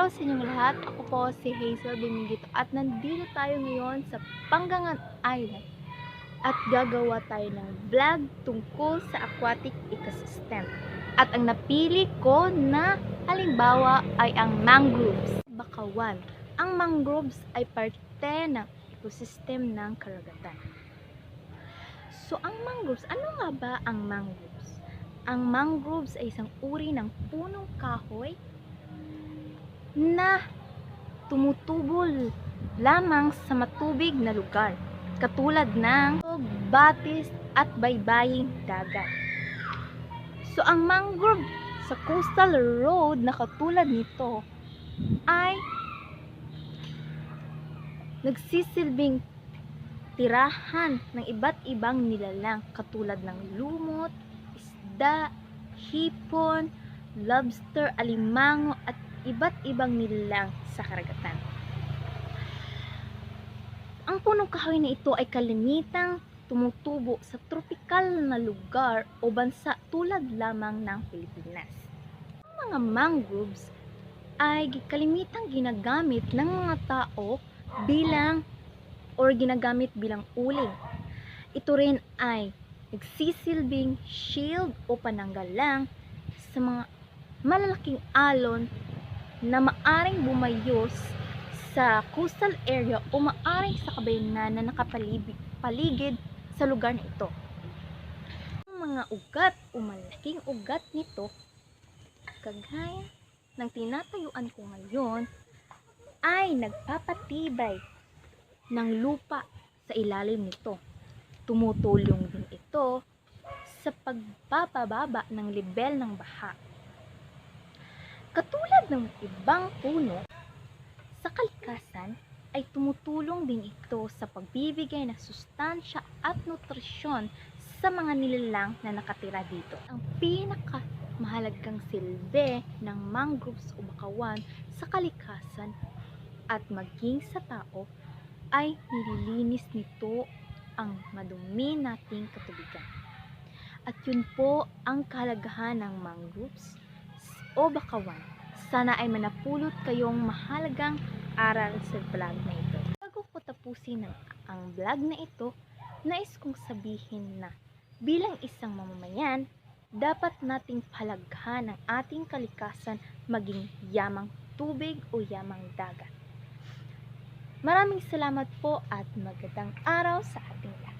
araw sa inyong lahat. Ako po si Hazel Benigito at nandito tayo ngayon sa Panggangan Island at gagawa tayo ng vlog tungkol sa aquatic ecosystem. At ang napili ko na halimbawa ay ang mangroves. Bakawan. Ang mangroves ay parte ng ecosystem ng karagatan. So ang mangroves, ano nga ba ang mangroves? Ang mangroves ay isang uri ng punong kahoy na tumutubol lamang sa matubig na lugar, katulad ng batis at baybaying dagat. So ang mangrove sa coastal road na katulad nito ay nagsisilbing tirahan ng iba't ibang nilalang katulad ng lumot, isda, hipon, lobster, alimango at iba't ibang nilalang sa karagatan. Ang punong kahoy na ito ay kalimitang tumutubo sa tropikal na lugar o bansa tulad lamang ng Pilipinas. Ang mga mangroves ay kalimitang ginagamit ng mga tao ginagamit bilang uling. Ito rin ay nagsisilbing shield o pananggalang sa mga malalaking alon na maaring bumayos sa coastal area o maaring sa kabayanan na nakapaligid sa lugar na ito. Ang mga ugat o malaking ugat nito, kagaya ng tinatayuan ko ngayon, ay nagpapatibay ng lupa sa ilalim nito. Tumutulong din ito sa pagbababa ng lebel ng baha. Katulad ng ibang puno, sa kalikasan ay tumutulong din ito sa pagbibigay ng sustansya at nutrisyon sa mga nilalang na nakatira dito. Ang pinakamahalagang silbi ng mangroves o bakawan sa kalikasan at maging sa tao ay nililinis nito ang madumi nating katubigan. At yun po ang kahalagahan ng mangroves o bakawan. Sana ay manapulot kayong mahalagang aral sa vlog na ito. Bago ko tapusin ang vlog na ito, nais kong sabihin na bilang isang mamamayan, dapat nating pahalagahan ang ating kalikasan, maging yamang tubig o yamang dagat. Maraming salamat po at magandang araw sa ating lahat.